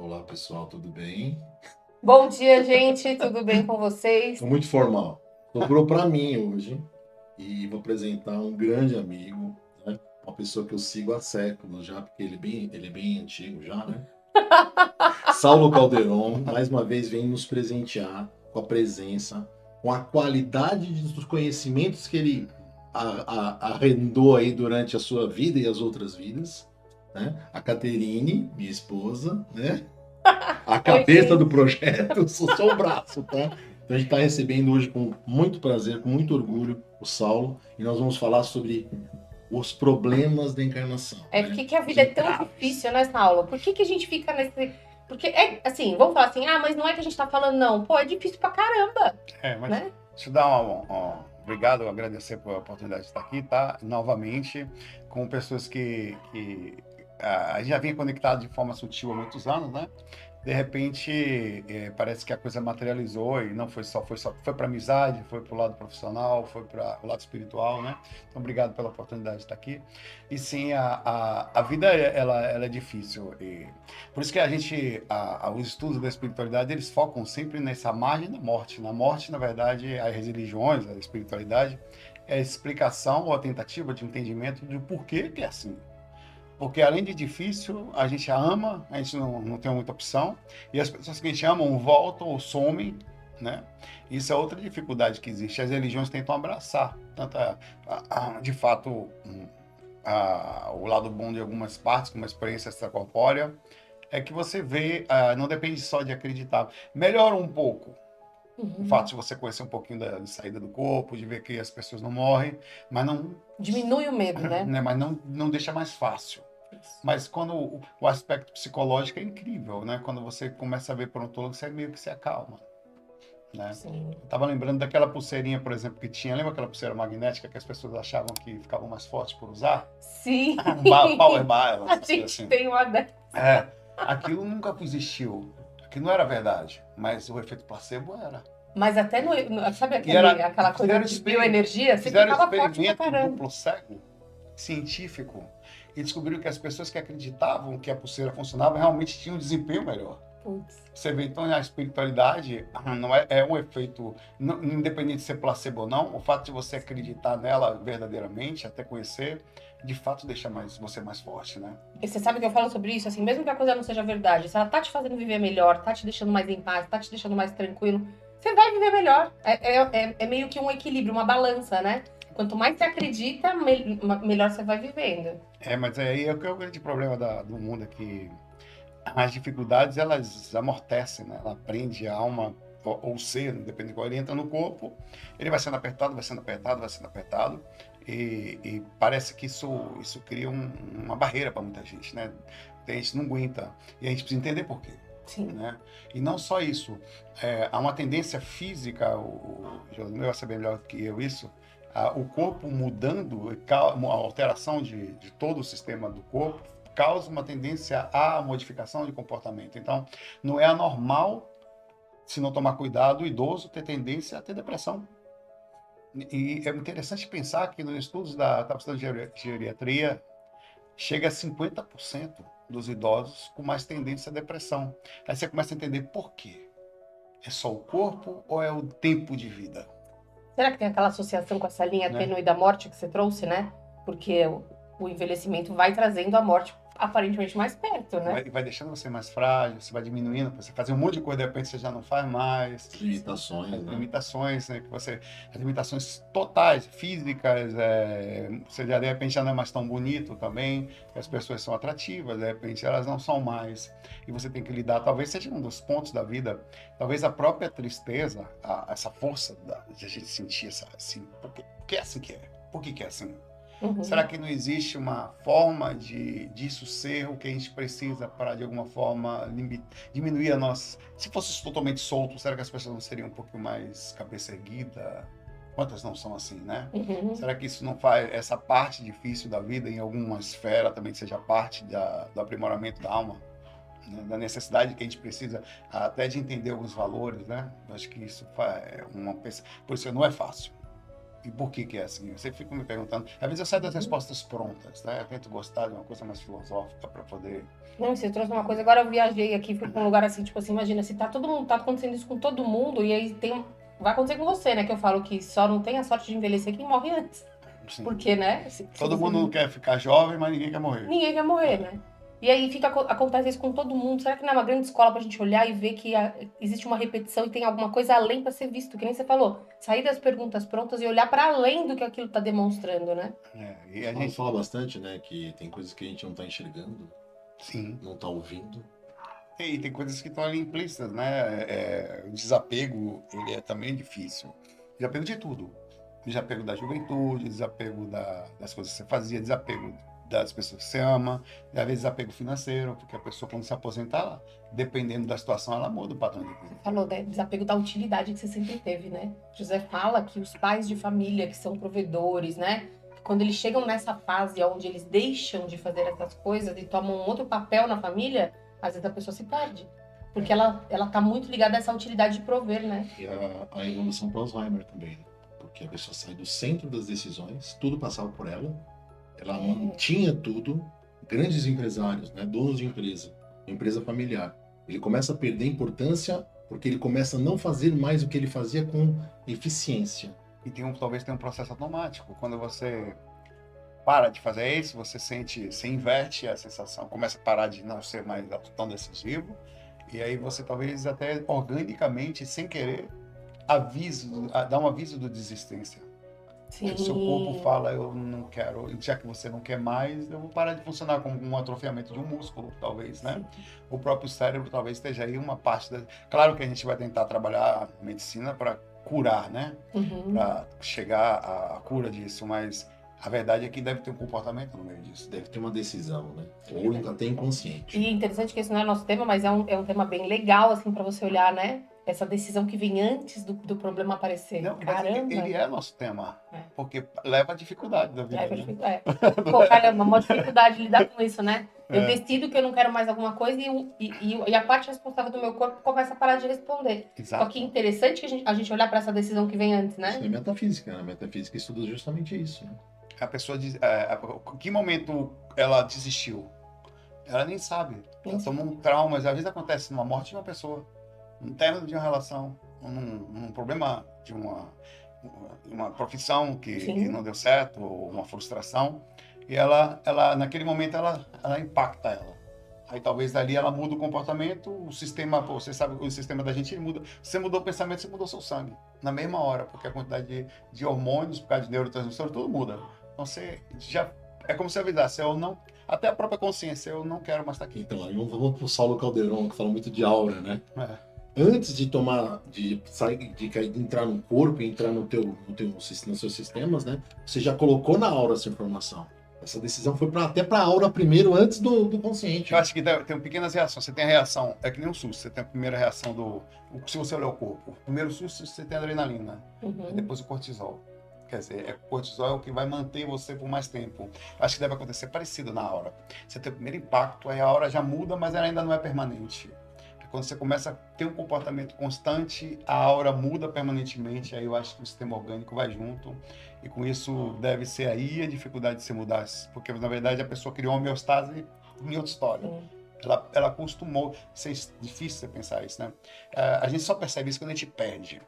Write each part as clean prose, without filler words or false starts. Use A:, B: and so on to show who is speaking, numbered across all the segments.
A: Olá, pessoal, tudo bem?
B: Bom dia, gente. Tudo bem com vocês?
A: Estou muito formal. Sobrou para mim hoje e vou apresentar um grande amigo, né? Uma pessoa que eu sigo há séculos já, porque ele é bem antigo já, né? Saulo Calderon, mais uma vez, vem nos presentear com a presença, com a qualidade dos conhecimentos que ele arrendou aí durante a sua vida e as outras vidas, né? A Caterine, minha esposa, né? A
B: Oi,
A: cabeça do
B: gente.
A: projeto, eu sou só o braço, tá? Então a gente está recebendo hoje com muito prazer, com muito orgulho, o Saulo, e nós vamos falar sobre os problemas da encarnação,
B: Por
A: né?
B: que que a
A: Os
B: vida é tão
A: entraves.
B: difícil nessa aula? Por que que a gente fica nesse. Porque é assim, vamos falar assim, mas não é que a gente tá falando, não. Pô, é difícil pra caramba,
C: Mas
B: né?
C: deixa eu dar obrigado, agradecer pela oportunidade de estar aqui, tá? Novamente, com pessoas que a gente já vinha conectado de forma sutil há muitos anos, né? De repente, parece que a coisa materializou e não foi para amizade, foi para o lado profissional, foi para o lado espiritual, né? Então, obrigado pela oportunidade de estar aqui. E sim, a vida ela é difícil. Por isso que os estudos da espiritualidade, eles focam sempre nessa margem da morte. Na morte, na verdade, as religiões, a espiritualidade, é a explicação ou a tentativa de entendimento de porquê que é assim. Porque além de difícil, a gente ama, a gente não tem muita opção, e as pessoas que a gente ama voltam ou somem, né? Isso é outra dificuldade que existe. As religiões tentam abraçar, tanto de fato, o lado bom de algumas partes, como a experiência extracorpórea, é que você vê, não depende só de acreditar. Melhora um pouco o fato
B: Uhum.
C: de você conhecer um pouquinho da saída do corpo, de ver que as pessoas não morrem, mas não,
B: Diminui o medo, né?
C: né, mas não deixa mais fácil.
B: Isso.
C: Mas quando o aspecto psicológico é incrível, né? Quando você começa a ver prontólogo, você meio que se acalma, né?
B: Sim.
C: Eu tava lembrando daquela pulseirinha, por exemplo, que tinha. Lembra aquela pulseira magnética que as pessoas achavam que ficavam mais fortes por usar?
B: Sim.
C: Power bar,
B: A
C: essas coisas
B: gente
C: assim.
B: tem uma dessa.
C: É, aquilo nunca existiu. Aquilo não era verdade, mas o efeito placebo era.
B: Mas até sabe
C: E era,
B: aquela coisa
C: fizeram,
B: de bioenergia? Você
C: fizeram
B: ficava forte pra
C: experimento
B: caramba.
C: duplo cego, científico, e descobriram que as pessoas que acreditavam que a pulseira funcionava realmente tinham um desempenho melhor.
B: Putz.
C: Você vê, então, a espiritualidade não é um efeito, independente de ser placebo ou não, o fato de você acreditar nela verdadeiramente, até conhecer, de fato deixa você mais forte, né?
B: E você sabe que eu falo sobre isso, assim, mesmo que a coisa não seja verdade, se ela tá te fazendo viver melhor, tá te deixando mais em paz, tá te deixando mais tranquilo, você vai viver melhor. É meio que um equilíbrio, uma balança, né? Quanto mais você acredita, melhor você vai vivendo.
C: Mas aí é o que é o grande problema do mundo, é que as dificuldades, elas amortecem, né? Ela prende a alma, ou o ser, depende de qual ele entra no corpo, ele vai sendo apertado, vai sendo apertado, vai sendo apertado, e parece que isso cria uma barreira para muita gente, né? A gente não aguenta, e a gente precisa entender por quê.
B: Sim.
C: Né? E não só isso, há uma tendência física, o Josimar vai saber melhor que eu isso, o corpo mudando, a alteração de todo o sistema do corpo, causa uma tendência à modificação de comportamento. Então, não é anormal, se não tomar cuidado, o idoso ter tendência a ter depressão. E é interessante pensar que nos estudos da geriatria, chega a 50% dos idosos com mais tendência à depressão. Aí você começa a entender por quê. É só o corpo ou é o tempo de vida?
B: Será que tem aquela associação com essa linha
C: Né?
B: tênue da morte que você trouxe, né? Porque o envelhecimento vai trazendo a morte aparentemente mais perto, né?
C: Vai deixando você mais frágil, você vai diminuindo, você fazer um monte de coisa, de repente você já não faz mais.
A: Limitações,
C: As
A: né?
C: limitações, né? As limitações totais, físicas, você já de repente já não é mais tão bonito também, as pessoas são atrativas, de repente elas não são mais, e você tem que lidar, talvez seja um dos pontos da vida, talvez a própria tristeza, essa força de a gente sentir assim, por que é assim que é? Por que é assim? Será
B: Uhum.
C: que não existe uma forma disso ser o que a gente precisa para, de alguma forma, diminuir a nossa... Se fosse totalmente solto, será que as pessoas não seriam um pouco mais cabeça erguida? Quantas não são assim, né?
B: Uhum.
C: Será que isso não faz essa parte difícil da vida, em alguma esfera, também seja parte do aprimoramento da alma? Né? Da necessidade que a gente precisa até de entender alguns valores, né? Eu acho que isso é uma... Por isso não é fácil. E por que é assim? Eu sempre fico me perguntando. Às vezes eu saio das respostas prontas, né? Eu tento gostar de uma coisa mais filosófica para poder...
B: Não, você trouxe uma coisa, agora eu viajei aqui, fui pra um lugar assim, tipo assim, imagina, se tá todo mundo, tá acontecendo isso com todo mundo, e aí vai acontecer com você, né? Que eu falo que só não tem a sorte de envelhecer quem morre antes.
C: Assim,
B: Porque, né?
C: todo mundo quer ficar jovem, mas ninguém quer morrer.
B: Ninguém quer morrer, né? E aí acontece isso com todo mundo. Será que não é uma grande escola pra gente olhar e ver que existe uma repetição e tem alguma coisa além pra ser visto? Que nem você falou, sair das perguntas prontas e olhar pra além do que aquilo tá demonstrando, né?
C: E a
A: A gente
C: gente...
A: fala bastante, né, que tem coisas que a gente não tá enxergando,
C: Sim.
A: não tá ouvindo.
C: E tem coisas que estão ali implícitas, né? O desapego, ele é também difícil. Desapego de tudo. Desapego da juventude, desapego das coisas que você fazia, desapego das pessoas que você ama, e às vezes desapego financeiro, porque a pessoa quando se aposentar, dependendo da situação, ela muda o padrão de vida.
B: Você falou, né? Desapego da utilidade que você sempre teve, né? José fala que os pais de família, que são provedores, né? Quando eles chegam nessa fase onde eles deixam de fazer essas coisas e tomam um outro papel na família, às vezes a pessoa se perde. Porque ela tá muito ligada a essa utilidade de prover, né?
A: E a evolução para Alzheimer também, né? Porque a pessoa sai do centro das decisões, tudo passava por ela, ela mantinha tudo, grandes empresários, né? Donos de empresa, empresa familiar. Ele começa a perder importância porque ele começa a não fazer mais o que ele fazia com eficiência.
C: E talvez tenha um processo automático. Quando você para de fazer isso, você inverte a sensação, começa a parar de não ser mais tão decisivo, e aí você talvez até organicamente, sem querer, dá um aviso de desistência.
B: Sim.
C: O seu corpo fala, eu não quero, já que você não quer mais, eu vou parar de funcionar como um atrofiamento de um músculo, talvez, né?
B: Sim.
C: O próprio cérebro talvez esteja aí uma parte da... Claro que a gente vai tentar trabalhar a medicina para curar, né?
B: Uhum.
C: Para chegar à cura disso, mas a verdade é que deve ter um comportamento no meio disso.
A: Deve ter uma decisão, né? Ou até inconsciente.
B: E é interessante que esse não é nosso tema, mas é um tema bem legal, assim, para você olhar, né? Essa decisão que vem antes do problema aparecer.
C: Não, mas
B: Caramba!
C: ele é nosso tema,
B: É.
C: porque leva a dificuldade da vida. Né?
B: Pô, caramba, uma dificuldade lidar com isso, né? Eu
C: É.
B: decido que eu não quero mais alguma coisa e a parte responsável do meu corpo começa a parar de responder.
C: Exato.
B: Só que interessante que a gente olhar para essa decisão que vem antes, né?
A: Isso é metafísica, né? A metafísica estuda justamente isso, né?
C: A pessoa diz, em que momento ela desistiu? Ela nem sabe. Ela tomou um trauma, às vezes acontece numa morte de uma pessoa, num término de uma relação, num problema de uma profissão que não deu certo, ou uma frustração, e ela naquele momento ela impacta ela. Aí talvez dali ela muda o comportamento, o sistema, você sabe, o sistema da gente muda. Você mudou o pensamento, você mudou seu sangue na mesma hora, porque a quantidade de hormônios, por causa de neurotransmissores, tudo muda. Então você já é como se avisasse, eu não, até a própria consciência, eu não quero mais estar aqui.
A: Então, aí vamos pro Saulo Calderon, que fala muito de aura, né?
C: É.
A: Antes de entrar no corpo, entrar nos seus sistemas, né? Você já colocou na aura essa informação. Essa decisão foi até para a aura primeiro, antes do consciente.
C: Eu acho que tem pequenas reações. Você tem a reação, é que nem um susto. Você tem a primeira reação se você olhar o corpo. O primeiro susto, você tem a adrenalina. E depois o cortisol. Quer dizer, o cortisol é o que vai manter você por mais tempo. Acho que deve acontecer parecido na aura. Você tem o primeiro impacto, aí a aura já muda, mas ela ainda não é permanente. Quando você começa a ter um comportamento constante, a aura muda permanentemente, aí eu acho que o sistema orgânico vai junto, e com isso deve ser aí a dificuldade de se mudar, porque na verdade a pessoa criou uma homeostase em outra história. Ela acostumou, isso é difícil você pensar isso, né? A gente só percebe isso quando a gente perde.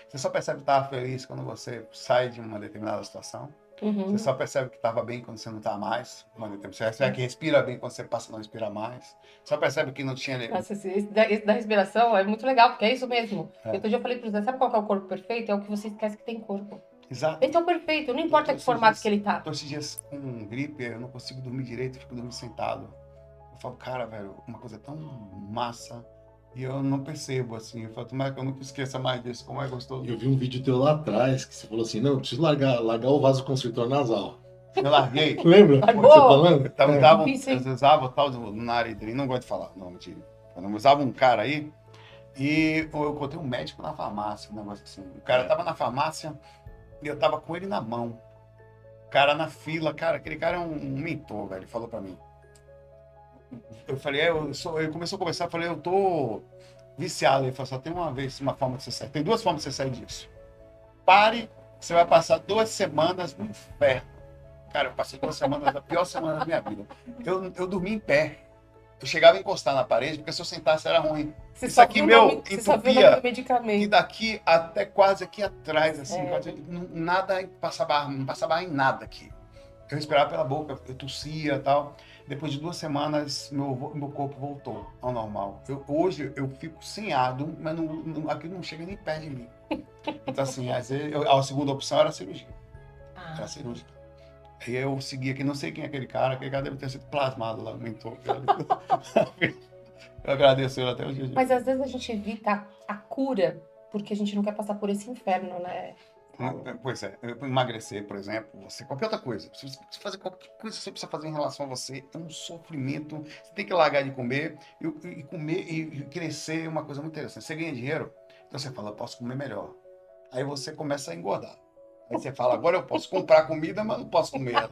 C: Você só percebe que estava feliz quando você sai de uma determinada situação. Você só percebe que estava bem quando você não está mais. Você percebe que respira bem quando você passa a não respirar mais. Só percebe que não tinha...
B: Nossa, esse da respiração é muito legal, porque é isso mesmo. Outro dia eu falei para você, sabe qual que é o corpo perfeito? É o que você esquece que tem corpo.
C: Exato.
B: Esse é o perfeito, não importa que formato que ele tá.
C: Estou esses dias com gripe, eu não consigo dormir direito, eu fico dormindo sentado. Eu falo, cara, velho, uma coisa tão massa... E eu não percebo, assim. Eu falo, tomara que eu nunca esqueça mais disso, como é gostoso.
A: Eu vi um vídeo teu lá atrás, que você falou assim, não, eu preciso largar o vasoconstritor nasal.
C: Eu larguei.
A: Lembra?
B: Largou?
A: Você falando?
C: Eu usava o tal do nariz, não gosto de falar, não, mentira. Eu usava um cara aí, e eu encontrei um médico na farmácia, um negócio assim. O cara tava na farmácia, e eu tava com ele na mão. O cara na fila, cara, aquele cara é um mentor, velho, ele falou pra mim. Eu falei, ele começou a conversar, eu falei, eu tô viciado. Ele falou, só tem uma forma de você sair. Tem duas formas de você sair disso. Pare você vai passar 2 semanas no inferno. Cara, eu passei 2 semanas, a pior semana da minha vida. Eu dormi em pé. Eu chegava a encostar na parede, porque se eu sentasse era ruim.
B: Você
C: Isso
B: só
C: aqui,
B: viu o
C: meu,
B: nome- você só viu o
C: entupia.
B: nome do
C: E
B: medicamento.
C: daqui até quase aqui atrás, assim,
B: É.
C: nada não passava ar em nada aqui. Eu respirava pela boca, eu tossia e tal. Depois de 2 semanas, meu corpo voltou ao normal. Hoje eu fico sem ar, mas aqui não chega nem perto de mim. Então, assim, às vezes, a segunda opção era a cirurgia. Era
B: Ah,
C: a cirurgia. E eu segui aqui, não sei quem é aquele cara deve ter sido plasmado lá no mentor. Eu agradeço ele até o dia de
B: mas às vezes a gente evita a cura porque a gente não quer passar por esse inferno, né?
C: Pois é, emagrecer, por exemplo, qualquer outra coisa. Se você fazer qualquer coisa que você precisa fazer em relação a você, é um sofrimento. Você tem que largar de comer e comer e crescer é uma coisa muito interessante. Você ganha dinheiro, então você fala, eu posso comer melhor. Aí você começa a engordar. Aí você fala, agora eu posso comprar comida, mas não posso comer ela.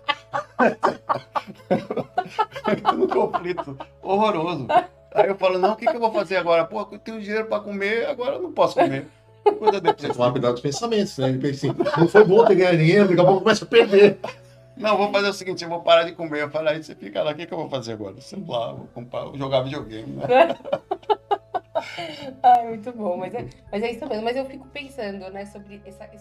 C: Um conflito horroroso. Aí eu falo, não, o que eu vou fazer agora? Pô, eu tenho dinheiro para comer, agora eu não posso comer. Coisa
A: Tem que
C: depressiva.
A: tomar cuidado dos pensamentos, né? Ele pensa assim, não foi bom ter ganhado dinheiro, daqui a pouco começa a perder.
C: Não, eu vou fazer o seguinte, eu vou parar de comer. Eu falei, aí você fica lá, o que eu vou fazer agora? Sei lá, vou comprar, vou jogar videogame, né?
B: Ai, muito bom. Mas é isso mesmo. Mas eu fico pensando, né, sobre essa que